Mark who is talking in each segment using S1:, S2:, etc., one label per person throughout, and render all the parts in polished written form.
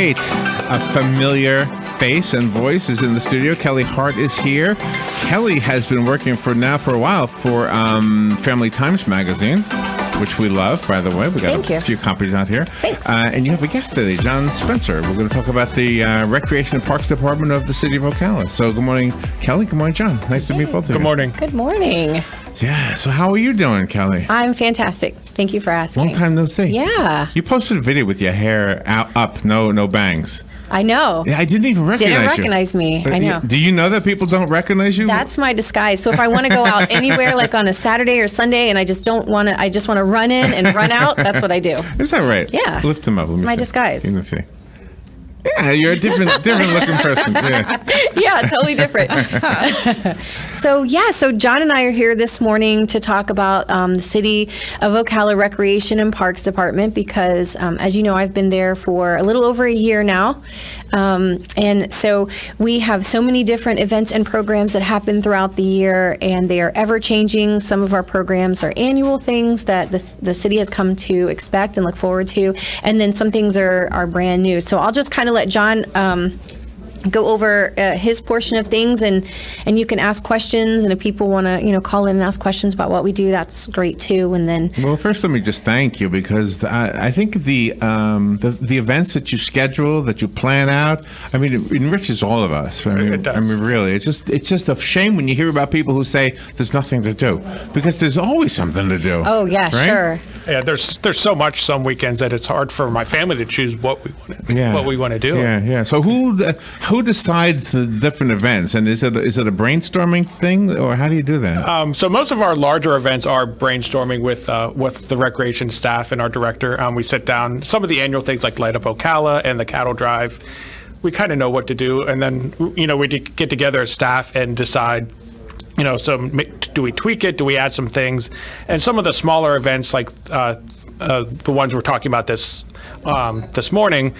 S1: right. A familiar face and voice is in the studio. Kelli Hart is here. Kelli has been working for a while for Family Times magazine, which we love, by the way. We got a few copies out here.
S2: Thanks.
S1: And you have a guest today, John Spencer. We're going to talk about the Recreation and Parks Department of the City of Ocala. So good morning, Kelli. Good morning, John. Nice to meet both of you.
S3: Good morning.
S2: Good morning.
S1: Yeah. So how are you doing, Kelli?
S2: I'm fantastic. Thank you for asking.
S1: Long time no see.
S2: Yeah.
S1: You posted a video with your hair up, no bangs.
S2: I know.
S1: Yeah, I didn't even recognize
S2: me. I know.
S1: Do you know that people don't recognize you?
S2: That's my disguise. So if I want to go out anywhere, like on a Saturday or Sunday, and I just want to run in and run out, that's what I do.
S1: Is that right?
S2: Yeah.
S1: Lift them up.
S2: It's my disguise.
S1: Let me see. Yeah, you're a different looking person. Yeah.
S2: Yeah, totally different. So John and I are here this morning to talk about the City of Ocala Recreation and Parks Department because, as you know, I've been there for a little over a year now. And so we have so many different events and programs that happen throughout the year, and they are ever changing. Some of our programs are annual things that the city has come to expect and look forward to, and then some things are brand new. So I'll just kind of let John go over his portion of things, and you can ask questions, and if people want to call in and ask questions about what we do, that's great too. And then
S1: first let me just thank you, because I think the events that you schedule, that you plan out, I mean, it enriches all of us.
S3: It does.
S1: I mean, really, it's just a shame when you hear about people who say there's nothing to do, because there's always something to do.
S2: Oh yeah, right? Sure.
S3: Yeah, there's so much some weekends that it's hard for my family to choose what we want to do.
S1: Yeah. So who decides the different events, and is it a brainstorming thing, or how do you do that?
S3: So most of our larger events are brainstorming with the recreation staff and our director. We sit down. Some of the annual things like Light Up Ocala and the Cattle Drive, we kind of know what to do, and then we get together as staff and decide. So do we tweak it? Do we add some things? And some of the smaller events, like the ones we're talking about this morning,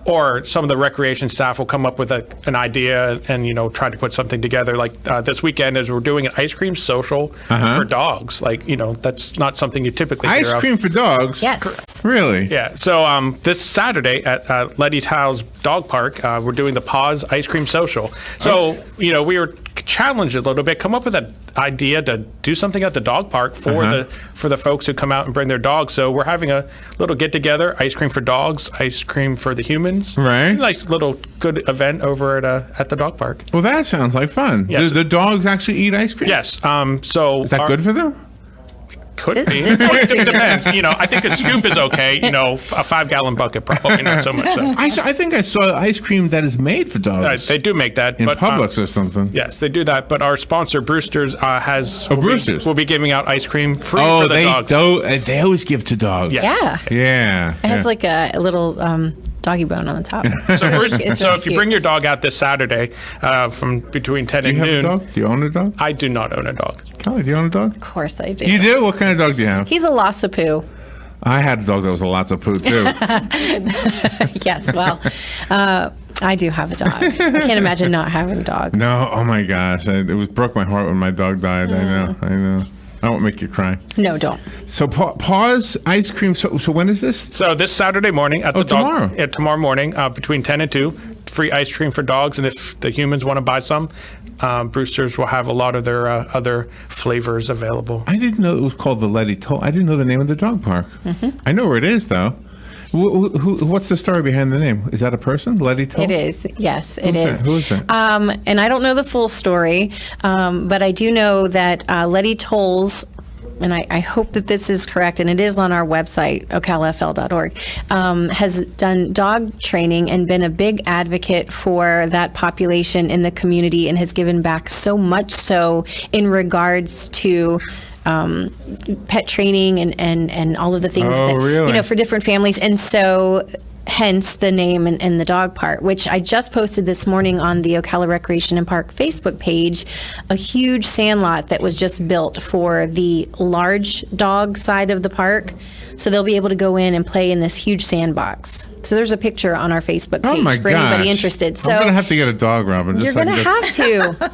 S3: or some of the recreation staff will come up with an idea and try to put something together. Like this weekend, as we're doing an ice cream social for dogs. Like that's not something you typically hear of.
S1: Ice cream for dogs?
S2: Yes.
S1: Really?
S3: Yeah. So this Saturday at Letty Tao's Dog Park, we're doing the Paws Ice Cream Social. So we were challenged a little bit, come up with an idea to do something at the dog park for the folks who come out and bring their dogs. So we're having a little get together, ice cream for dogs, ice cream for the humans.
S1: Right.
S3: Nice little good event over at the dog park.
S1: Well, that sounds like fun.
S3: Yes.
S1: Do the dogs actually eat ice cream?
S3: Yes. So
S1: is that good for them?
S3: Could be. It depends. I think a scoop is okay. A 5-gallon bucket probably not so much. So.
S1: I think I saw ice cream that is made for dogs.
S3: They do make that
S1: in Publix or something.
S3: Yes, they do that. But our sponsor Brewster's will be giving out ice cream free for the dogs.
S1: They always give to dogs.
S3: Yes.
S1: Yeah.
S2: It has like a little doggy bone on the top.
S3: So if you bring your dog out this Saturday from between 10 and noon.
S1: Do you have a dog? Do you own a dog?
S3: I do not own a dog.
S1: Kelli, do you own a dog?
S2: Of course I do.
S1: You do? What kind of dog do you have?
S2: He's a Lhasa Poo.
S1: I had a dog that was a Lhasa Poo too.
S2: Yes, well, I do have a dog. I can't imagine not having a dog.
S1: No, oh my gosh. It broke my heart when my dog died. I know. I won't make you cry.
S2: No, don't.
S1: So Paws Ice Cream. So when is this?
S3: So this Saturday morning at the
S1: tomorrow.
S3: Dog. Yeah, tomorrow morning between 10 and 2. Free ice cream for dogs, and if the humans want to buy some, Brewster's will have a lot of their other flavors available.
S1: I didn't know it was called the Letty Toll. I didn't know the name of the dog park.
S2: Mm-hmm.
S1: I know where it is though. What's the story behind the name? Is that a person, Letty Toll?
S2: It is. Yes, it is.
S1: Who is that?
S2: And I don't know the full story, but I do know that Letty Toll's, and I hope that this is correct, and it is on our website, ocalafl.org, has done dog training and been a big advocate for that population in the community, and has given back so much so in regards to pet training and all of the things that, for different families. And so hence the name and the dog part, which I just posted this morning on the Ocala Recreation and Park Facebook page, a huge sandlot that was just built for the large dog side of the park. So they'll be able to go in and play in this huge sandbox. So there's a picture on our Facebook page for anybody interested. So
S1: I'm going to have to get a dog, Robin.
S2: You're going to have to.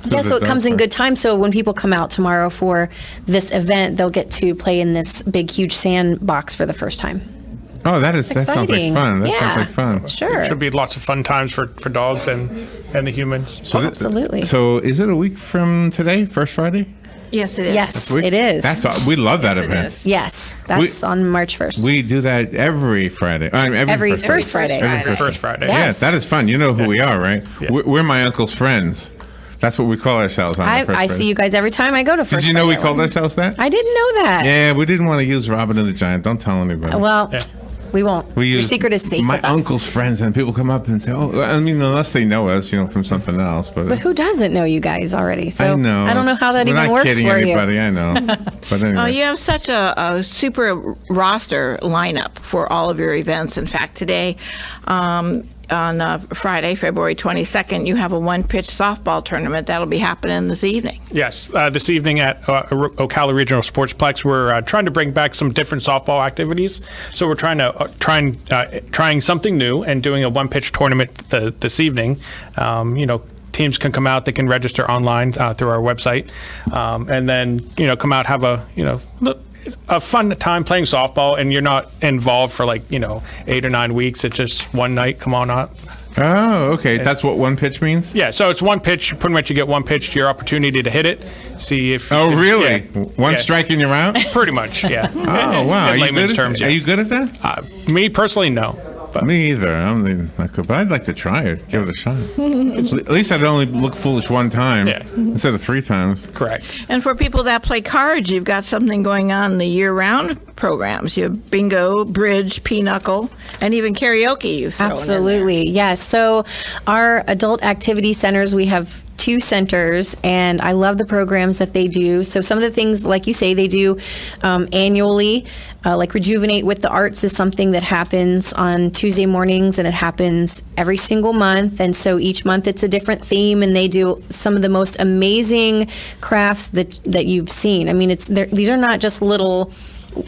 S2: Yeah, so it comes in good time. So when people come out tomorrow for this event, they'll get to play in this big, huge sandbox for the first time.
S1: Oh, that sounds like
S2: Exciting.
S1: fun. That sounds
S2: Yeah.
S1: like fun.
S2: Sure.
S3: Should be lots of fun times for dogs and the humans.
S1: So
S2: Absolutely.
S1: So is it a week from today, first Friday?
S4: Yes, it is.
S2: Yes,
S1: Week?
S2: it is.
S1: We love that
S4: Yes, it
S1: event.
S4: is.
S2: Yes, that's on March 1st.
S1: We do that every Friday.
S2: Every first Friday.
S3: Every first Friday.
S2: Yeah.
S1: Yes, that is fun. You know who we are, right?
S3: Yeah.
S1: We're my uncle's friends. That's what we call ourselves on the first
S2: I
S1: Friday.
S2: see you guys every time I go to first
S1: Did you know we
S2: Friday.
S1: called ourselves that?
S2: I didn't know that.
S1: Yeah, we didn't want to use Robin and the Giant. Don't tell anybody.
S2: Well,
S3: Yeah.
S2: we won't.
S1: We
S2: Your
S1: use
S2: secret is safe
S1: my
S2: with us.
S1: uncle's friends, and people come up and say, "Oh, I mean, unless they know us, from something else."
S2: But who doesn't know you guys already? So
S1: I know.
S2: I don't know how that
S1: We're
S2: even
S1: not
S2: works
S1: kidding
S2: for
S1: anybody,
S2: you.
S1: I know. But anyway.
S4: Oh, you have such a super roster lineup for all of your events. In fact, today, on Friday, February 22nd, you have a one-pitch softball tournament that'll be happening this evening.
S3: Yes, this evening at Ocala Regional Sportsplex, we're trying to bring back some different softball activities. So we're trying something new and doing a one-pitch tournament this evening. Teams can come out; they can register online through our website, and then come out, have a fun time playing softball, and you're not involved for 8 or 9 weeks. It's just one night. Come on out.
S1: Oh, okay. That's what one pitch means?
S3: Yeah, so it's one pitch. Pretty much, you get one pitch to your opportunity to hit it. See if.
S1: Oh, really?
S3: Yeah.
S1: One
S3: Yeah.
S1: strike and you're out?
S3: Pretty much, yeah.
S1: Oh, wow.
S3: In layman's terms,
S1: Are you
S3: yes.
S1: good at that?
S3: Me personally, no. But
S1: Me either. I'm not good, but I'd like to try it. Give it a shot. At least I'd only look foolish one time
S3: Yeah.
S1: instead of 3 times.
S3: correct.
S4: And for people that play cards, you've got something going on in the year-round programs. You have bingo, bridge, pinochle, and even karaoke you've thrown in there.
S2: Absolutely, yes. So our adult activity centers, we have 2 centers, and I love the programs that they do. So some of the things, like you say, they do annually, like Rejuvenate with the Arts is something that happens on Tuesday mornings, and it happens every single month. And so each month it's a different theme, and they do some of the most amazing crafts that you've seen. I mean, these are not just little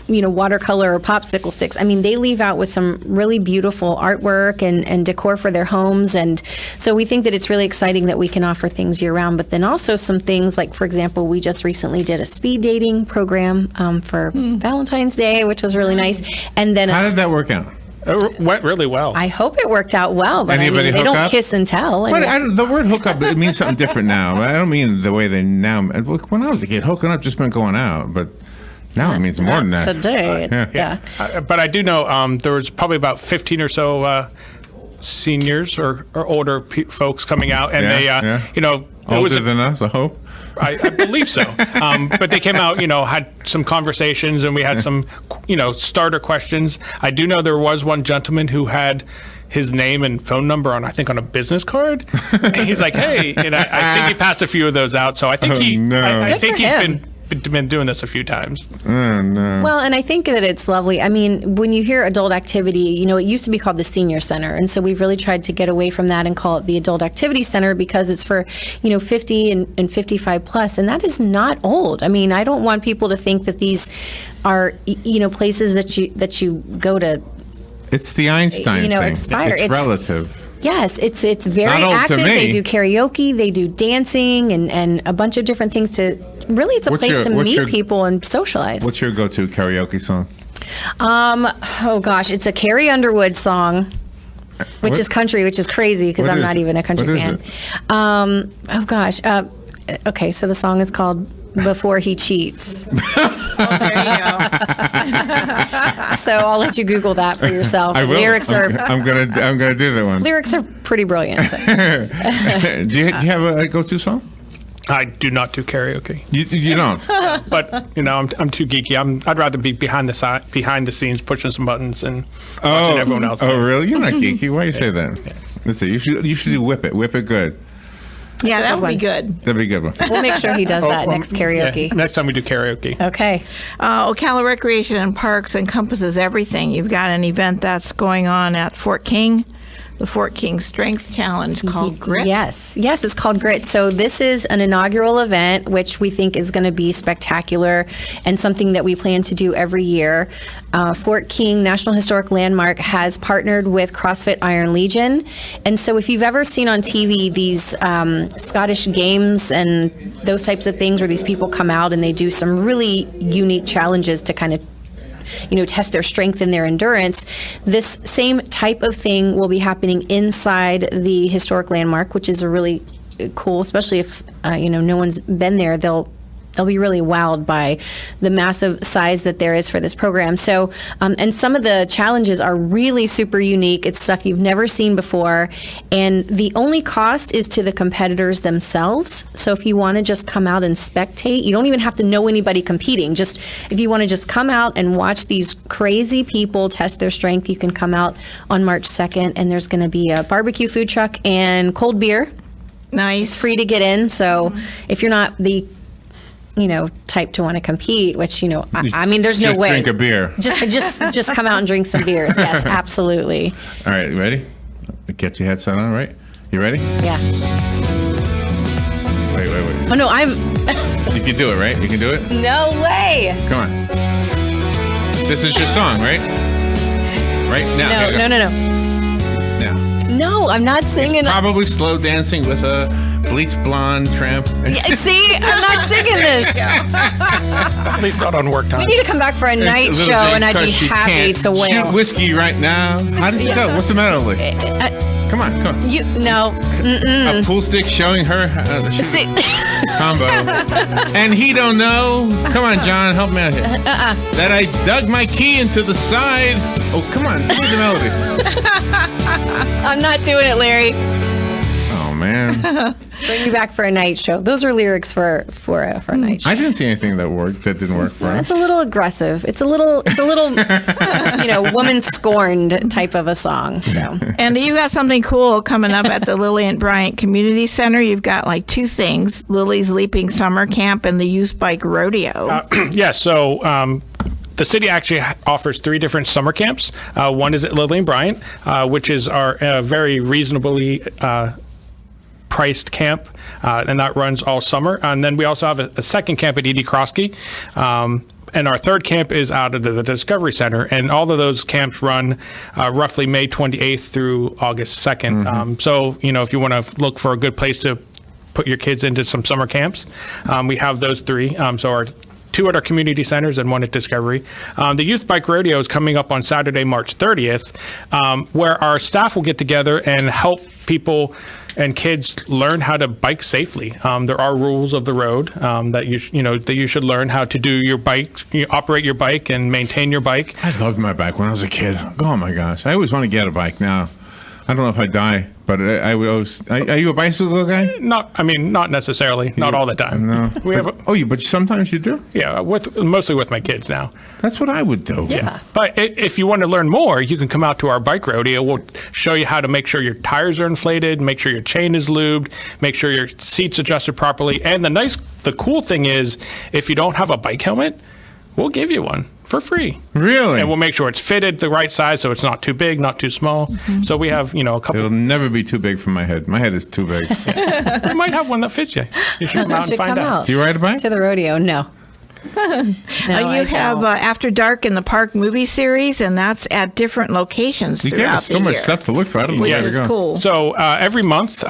S2: watercolor or popsicle sticks. I mean, they leave out with some really beautiful artwork and decor for their homes. And so we think that it's really exciting that we can offer things year round, but then also some things like, for example, we just recently did a speed dating program for Valentine's Day, which was really nice. And then
S1: How did that work out?
S3: It went really well.
S2: I hope it worked out well, but
S1: Anybody
S2: they
S1: hook
S2: don't
S1: up?
S2: kiss and tell. I
S1: But
S2: mean,
S1: the word hookup, it means something different now. I don't mean the way they now. When I was a kid, hooking up just meant going out, but now it means more than that.
S2: today.
S1: Yeah.
S3: But I do know there was probably about 15 or so seniors or older folks coming out, and
S1: Yeah,
S3: they, it
S1: Older
S3: was
S1: than us, I hope.
S3: I believe so. But they came out, had some conversations, and we had some, starter questions. I do know there was one gentleman who had his name and phone number on a business card. And he's like, hey, and I think he passed a few of those out. So I think I
S2: Good
S3: think
S2: for
S3: he's
S2: him.
S3: been doing this a few times.
S1: Oh, no.
S2: Well, and I think that it's lovely. I mean, when you hear adult activity, it used to be called the Senior Center. And so we've really tried to get away from that and call it the Adult Activity Center because it's for, 50 and 55 plus. And that is not old. I mean, I don't want people to think that these are, places that you go to.
S1: It's the Einstein thing.
S2: expire.
S1: It's relative.
S2: Yes, it's very
S1: not old to
S2: active.
S1: me.
S2: They do karaoke, they do dancing, and a bunch of different things to. Really, it's a
S1: What's
S2: place
S1: your-
S2: to
S1: what's
S2: meet
S1: your-
S2: people and socialize.
S1: What's your go-to karaoke song?
S2: Oh gosh, it's a Carrie Underwood song, which
S1: What?
S2: is country, which is crazy because
S1: What
S2: I'm
S1: is
S2: not
S1: it?
S2: even a country
S1: What is
S2: fan. Oh gosh. Okay, so the song is called "Before He Cheats."
S4: There you go.
S2: So I'll let you Google that for yourself.
S1: I will.
S2: Lyrics are
S1: I'm gonna do that one.
S2: lyrics are pretty brilliant. So.
S1: do you have a go-to song?
S3: I do not do karaoke,
S1: You don't.
S3: but I'm too geeky. I'd rather be behind the scenes, pushing some buttons and watching everyone else.
S1: Oh, really? You're not geeky. Why you say that? Let's see. You should do Whip It. Whip It good.
S4: Yeah, that
S2: good
S4: would be
S2: one.
S4: good.
S1: That'd be a good one.
S2: We'll make sure he does that
S3: Well,
S2: next karaoke.
S3: yeah, next time we do karaoke.
S2: Okay.
S4: Ocala Recreation and Parks encompasses everything. You've got an event that's going on at Fort King, the Fort King Strength Challenge called Grit.
S2: Yes, it's called Grit. So this is an inaugural event, which we think is going to be spectacular and something that we plan to do every year. Fort King National Historic Landmark has partnered with CrossFit Iron Legion. And so if you've ever seen on TV these Scottish games and those types of things where these people come out and they do some really unique challenges to kind of test their strength and their endurance. This same type of thing will be happening inside the historic landmark, which is a really cool, especially if no one's been there. They'll be really wowed by the massive size that there is for this program. So, and some of the challenges are really super unique. It's stuff you've never seen before. And the only cost is to the competitors themselves. So if you want to just come out and spectate, you don't even have to know anybody competing. Just if you want to just come out and watch these crazy people test their strength, you can come out on March 2nd, and there's going to be a barbecue food truck and cold beer.
S4: Nice.
S2: It's free to get in. So if you're not the type to want to compete, which, I mean, there's no way.
S1: Drink a beer.
S2: Just come out and drink some beers. Yes, absolutely.
S1: All right, you ready? Get your headset on, right? You ready?
S2: Yeah.
S1: Wait.
S2: Oh, no,
S1: You can do it, right? You can do it?
S2: no way.
S1: Come on. This is your song, right? Right? Now.
S2: No.
S1: Now.
S2: No, I'm not singing.
S1: Probably slow dancing with a bleach blonde tramp.
S2: Yeah, see, I'm not singing this.
S3: At least not on work time.
S2: We need to come back for a night show, and I'd be happy to wail.
S1: Shoot whiskey right now. How does it go? What's the matter, Lee? Come on.
S2: No.
S1: A pool stick showing her
S2: See,
S1: combo. And he don't know. Come on, John, help me out here. That I dug my key into the side. Oh, come on, do the melody.
S2: I'm not doing it, Larry.
S1: Oh man.
S2: Bring me back for a night show. Those are lyrics for a night show.
S1: I didn't see anything that didn't work for us.
S2: It's a little aggressive. It's a little woman scorned type of a song. So.
S4: And you got something cool coming up at the Lily and Bryant Community Center. You've got like two things: Lily's Leaping Summer Camp and the Youth Bike Rodeo.
S3: So the city actually offers 3 different summer camps. One is at Lily and Bryant, which is our very reasonably priced camp, and that runs all summer. And then we also have a second camp at Edie Kroski. And our third camp is out of the Discovery Center. And all of those camps run roughly May 28th through August 2nd.
S1: Mm-hmm.
S3: So, if you want to look for a good place to put your kids into some summer camps, we have those 3. So our 2 at our community centers and 1 at Discovery. The Youth Bike Rodeo is coming up on Saturday, March 30th, where our staff will get together and help people and kids learn how to bike safely. There are rules of the road that you should learn how to do your bike, operate your bike and maintain your bike.
S1: I loved my bike when I was a kid. Oh my gosh, I always want to get a bike now. I don't know if I die, but I always. Are you a bicycle guy?
S3: Not necessarily. Not all the time.
S1: No. But sometimes you do.
S3: Yeah, mostly with my kids now.
S1: That's what I would do.
S2: Yeah.
S3: But if you want to learn more, you can come out to our bike rodeo. We'll show you how to make sure your tires are inflated, make sure your chain is lubed, make sure your seat's adjusted properly. And the cool thing is, if you don't have a bike helmet, we'll give you one for free.
S1: Really?
S3: And we'll make sure it's fitted the right size, so it's not too big, not too small. Mm-hmm. So we have, a couple.
S1: It'll never be too big for my head. My head is too big.
S3: We might have one that fits you. You should come out and find out.
S1: Do you ride a bike?
S2: To the rodeo? No.
S4: You have After Dark in the Park movie series, and that's at different locations
S1: you
S4: throughout
S1: have so
S4: the
S1: much
S4: year,
S1: stuff to look for. I don't know
S4: which
S1: where to
S4: is
S1: go.
S4: cool.
S3: So every month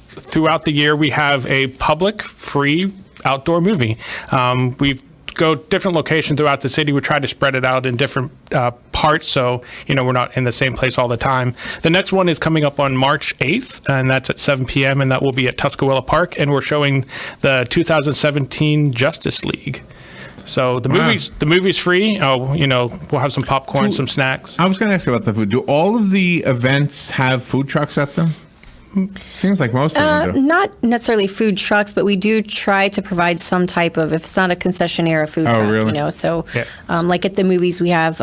S3: throughout the year, we have a public free outdoor movie. We've go different locations throughout the city. We try to spread it out in different parts, so we're not in the same place all the time. The next one is coming up on March 8th, and that's at 7 p.m., and that will be at Tuscaloosa Park, and we're showing the 2017 Justice League. So the movie's free. We'll have some popcorn, some snacks.
S1: I was going to ask you about the food. Do all of the events have food trucks at them? Seems like most of them do.
S2: Not necessarily food trucks, but we do try to provide some type of, if it's not a concessionaire, a food truck.
S1: Really?
S2: So like at the movies, we have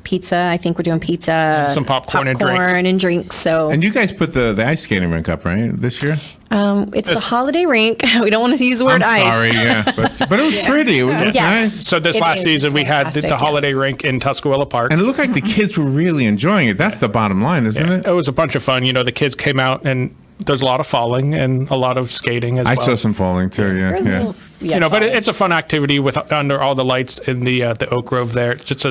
S2: pizza. I think we're doing pizza,
S3: some popcorn and drinks.
S2: So,
S1: and you guys put the ice skating rink up, right, this year?
S2: It's the holiday rink. We don't want to use the word ice.
S1: I'm sorry, yeah, but it was pretty. It was nice.
S3: So this last season we had the holiday rink in Tuscaloosa Park,
S1: and it looked like the kids were really enjoying it. That's the bottom line, isn't it?
S3: It was a bunch of fun. The kids came out and there's a lot of falling and a lot of skating as well.
S1: I saw some falling too. Yeah,
S2: There's
S1: yeah.
S2: little,
S3: You know, but
S2: falling.
S3: it's a fun activity with under all the lights in the Oak Grove there. It's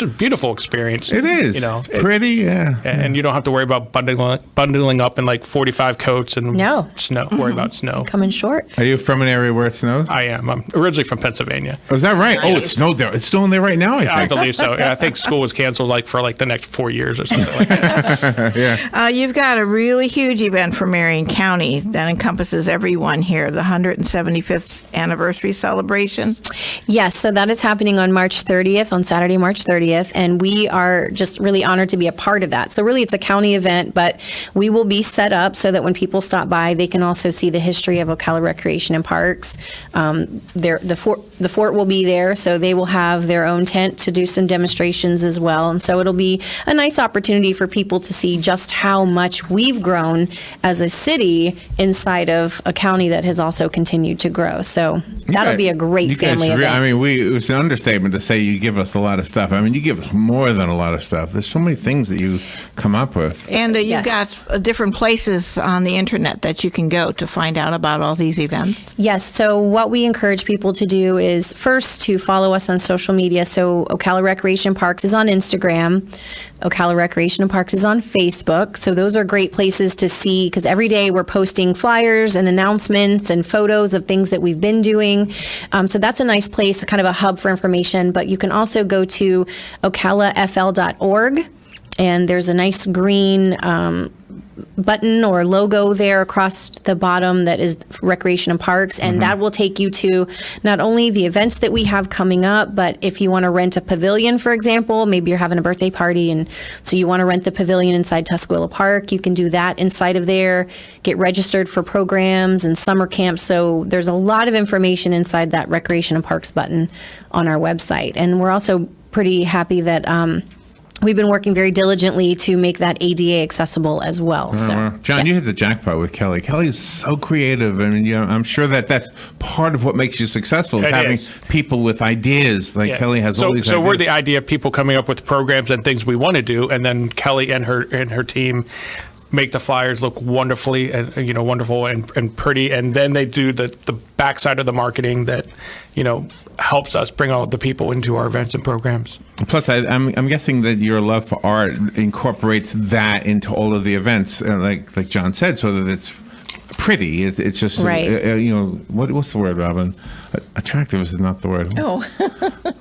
S3: a beautiful experience.
S1: It is.
S3: You know,
S1: It's pretty. Yeah.
S3: and you don't have to worry about bundling up in like 45 coats and
S2: No.
S3: snow. Worry about snow.
S2: Come in shorts.
S1: Are you from an area where it snows?
S3: I am. I'm originally from Pennsylvania.
S1: Oh, is that right? Oh, it snowed there. It's snowing there right now, I
S3: I
S1: think.
S3: believe so. Yeah, I think school was canceled for the next 4 years or something like that.
S4: You've got a really huge event for Marion County that encompasses everyone here, the 175th anniversary celebration.
S2: Yes, so that is happening on March 30th, on Saturday, March 30th, and we are just really honored to be a part of that. So really it's a county event, but we will be set up so that when people stop by, they can also see the history of Ocala Recreation and Parks. The fort will be there, so they will have their own tent to do some demonstrations as well. And so it'll be a nice opportunity for people to see just how much we've grown as a city inside of a county that has also continued to grow. So that'll be a great family event.
S1: I mean, it was an understatement to say you give us a lot of stuff. I mean, you give us more than a lot of stuff. There's so many things that you come up with.
S4: And you've
S2: Yes.
S4: got different places on the internet that you can go to find out about all these events.
S2: Yes. So what we encourage people to do is first to follow us on social media. So Ocala Recreation Parks is on Instagram. Ocala Recreation and Parks is on Facebook. So those are great places to see because every day we're posting flyers and announcements and photos of things that we've been doing. So that's a nice place, kind of a hub for information. But you can also go to ocalafl.org. And there's a nice green button or logo there across the bottom that is Recreation and Parks. And that will take you to not only the events that we have coming up, but if you want to rent a pavilion, for example, maybe you're having a birthday party and so you want to rent the pavilion inside Tuscarora Park, you can do that inside of there, get registered for programs and summer camps. So there's a lot of information inside that Recreation and Parks button on our website. And we're also pretty happy that we've been working very diligently to make that ADA accessible as well. So,
S1: John, you hit the jackpot with Kelly. Kelly is so creative. I mean, I'm sure that's part of what makes you successful is
S3: It
S1: having
S3: is.
S1: people with ideas. Like
S3: Yeah.
S1: Kelly has
S3: so,
S1: all these
S3: So
S1: ideas.
S3: we're the idea of people coming up with programs and things we want to do, and then Kelly and her team make the flyers look wonderfully and wonderful and pretty, and then they do the backside of the marketing that helps us bring all the people into our events and programs.
S1: Plus, I'm guessing that your love for art incorporates that into all of the events, like John said, so that it's pretty. It's just
S2: Right.
S1: What's the word, Robin? Attractive is not the word.
S2: oh,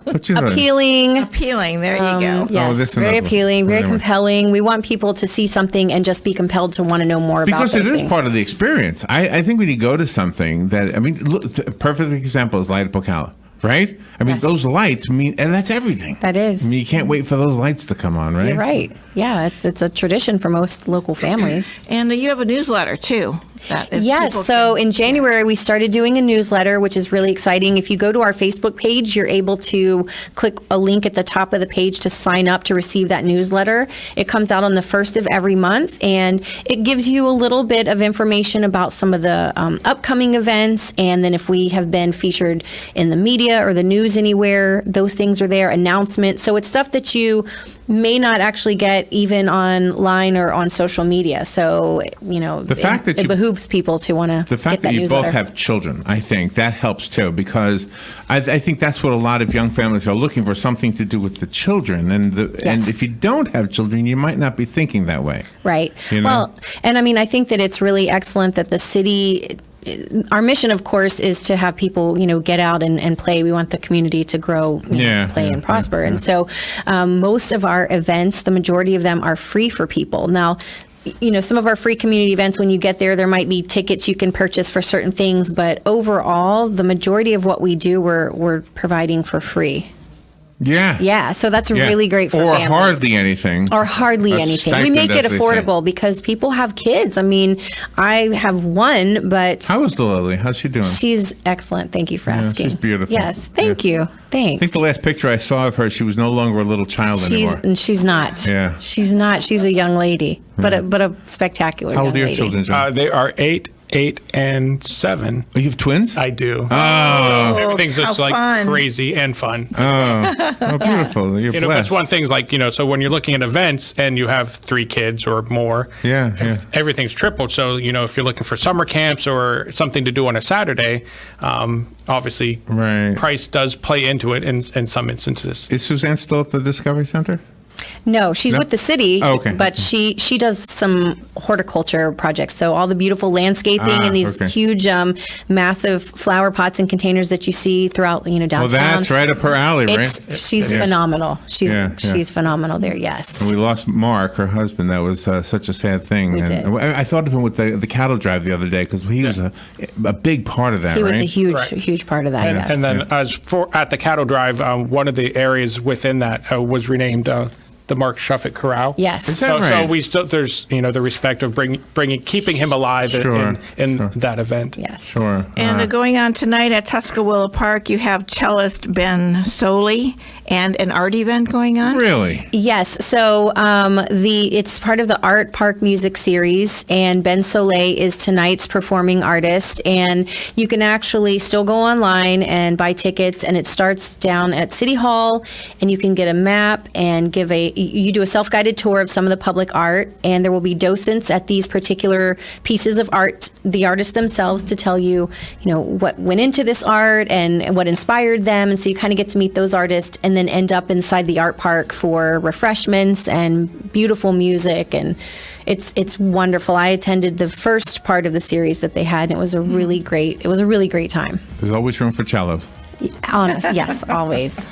S1: But you know,
S2: appealing.
S4: Appealing, there you go.
S2: Yes,
S1: this is
S2: very
S1: another-
S2: appealing, very
S1: anyway.
S2: compelling. We want people to see something and just be compelled to want to know more about
S1: Because
S2: those
S1: it is
S2: things.
S1: part of the experience. I think when you go to something that, I mean, look, the perfect example is Light Up Ocala, right? I mean,
S2: Yes.
S1: those lights mean, and that's everything.
S2: That is.
S1: I mean, you can't wait for those lights to come on, right?
S2: You're right. Yeah, it's a tradition for most local families.
S4: And you have a newsletter too. That if
S2: Yes.
S4: people
S2: So
S4: can-
S2: in January, we started doing a newsletter, which is really exciting. If you go to our Facebook page, you're able to click a link at the top of the page to sign up to receive that newsletter. It comes out on the first of every month, and it gives you a little bit of information about some of the upcoming events. And then if we have been featured in the media or the news anywhere, those things are there, announcements. So it's stuff that you may not actually get even online or on social media. So,
S1: The fact that
S2: it
S1: you-
S2: behooves people to want to
S1: The fact
S2: get
S1: that
S2: that
S1: you
S2: newsletter.
S1: both have children, I think that helps too, because I think that's what a lot of young families are looking for, something to do with the children. And
S2: Yes.
S1: and if you don't have children, you might not be thinking that way.
S2: Right.
S1: You know?
S2: Well, and I mean, I think that it's really excellent that the city, our mission, of course, is to have people, get out and play. We want the community to grow, play and prosper. And so most of our events, the majority of them are free for people. Now, some of our free community events, when you get there might be tickets you can purchase for certain things. But overall, the majority of what we do, we're providing for free.
S1: Yeah.
S2: Yeah. So that's
S1: Yeah.
S2: really great for
S1: or
S2: families.
S1: hardly anything.
S2: Or hardly
S1: A
S2: anything. We
S1: stipend,
S2: make it
S1: as they say.
S2: affordable because people have kids. I mean, I have one, but
S1: How is the Lily? How's she doing?
S2: she's excellent. Thank you for asking.
S1: she's beautiful.
S2: Yes, thank you. Thanks.
S1: I think the last picture I saw of her, she was no longer a little child anymore.
S2: She's not.
S1: Yeah.
S2: She's not. She's a young lady, but a spectacular
S1: How old
S2: young
S1: are your
S2: lady.
S1: children, John?
S3: They are 8 8 and 7.
S1: Oh, you have twins?
S3: I do.
S1: Oh.
S3: So everything's just
S4: how
S3: like
S4: fun.
S3: crazy and fun.
S1: Oh, beautiful. You're
S3: But
S1: blessed.
S3: it's one thing like, so when you're looking at events and you have 3 kids or more,
S1: Yeah.
S3: everything's tripled. So, if you're looking for summer camps or something to do on a Saturday, obviously
S1: Right.
S3: price does play into it in some instances.
S1: Is Suzanne still at the Discovery Center?
S2: No, she's with the city,
S1: Oh, okay.
S2: but she does some horticulture projects. So all the beautiful landscaping and these
S1: okay.
S2: huge, massive flower pots and containers that you see throughout, downtown.
S1: Well, that's right up her alley, right?
S2: She's
S1: Yes.
S2: phenomenal. She's
S1: Yeah.
S2: she's phenomenal there. Yes.
S1: We lost Mark, her husband. That was such a sad thing.
S2: We
S1: And
S2: did.
S1: I thought of him with the cattle drive the other day because he was a big part of that,
S2: He
S1: right?
S2: was a huge,
S3: Right.
S2: huge part of that.
S1: Yeah.
S2: Yes.
S3: And then as for at the cattle drive, one of the areas within that was renamed the Mark Shuffett Corral.
S2: Yes.
S1: Is that
S3: So
S1: right?
S3: we still there's the respect of keeping him alive
S1: Sure,
S3: in that event.
S2: Yes.
S1: Sure.
S4: And going on tonight at Tuscaloosa Park, you have cellist Ben Soley and an art event going on.
S1: Really?
S2: Yes. So it's part of the Art Park Music Series, and Ben Soleil is tonight's performing artist. And you can actually still go online and buy tickets, and it starts down at City Hall, and you can get a map and you do a self-guided tour of some of the public art, and there will be docents at these particular pieces of art, the artists themselves, to tell you, what went into this art and what inspired them. And so you kind of get to meet those artists and then end up inside the art park for refreshments and beautiful music. And it's wonderful. I attended the first part of the series that they had, and it was a really great time.
S1: There's always room for cellos.
S2: Honest, yes, always.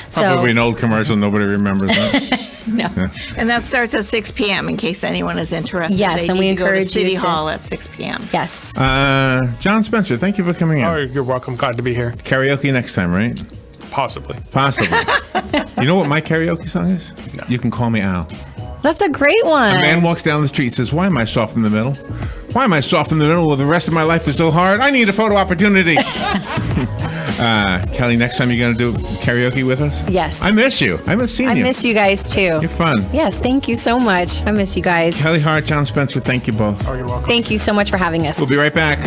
S2: So
S1: Probably an old commercial nobody remembers that.
S2: no.
S4: And that starts at 6 p.m. in case anyone is interested.
S2: Yes,
S4: They
S2: and we
S4: need to go to
S2: encourage you
S4: City
S2: to-
S4: Hall at 6 p.m.
S2: Yes.
S1: John Spencer, thank you for coming in.
S3: Oh, you're welcome. Glad to be here.
S1: Karaoke next time, right?
S3: Possibly.
S1: Possibly. You know what my karaoke song is?
S3: No.
S1: You Can Call Me Al.
S2: That's a great one.
S1: A man walks down the street and says, "Why am I soft in the middle? Why am I soft in the middle? Well, the rest of my life is so hard. I need a photo opportunity." Kelly, next time you're going to do karaoke with us?
S2: Yes.
S1: I miss you. I miss seeing
S2: I
S1: you.
S2: miss you guys too.
S1: You're fun.
S2: Yes, thank you so much. I miss you guys.
S1: Kelly Hart, John Spencer, thank you both.
S3: Oh, you're welcome.
S2: Thank you so much for having us.
S1: We'll be right back.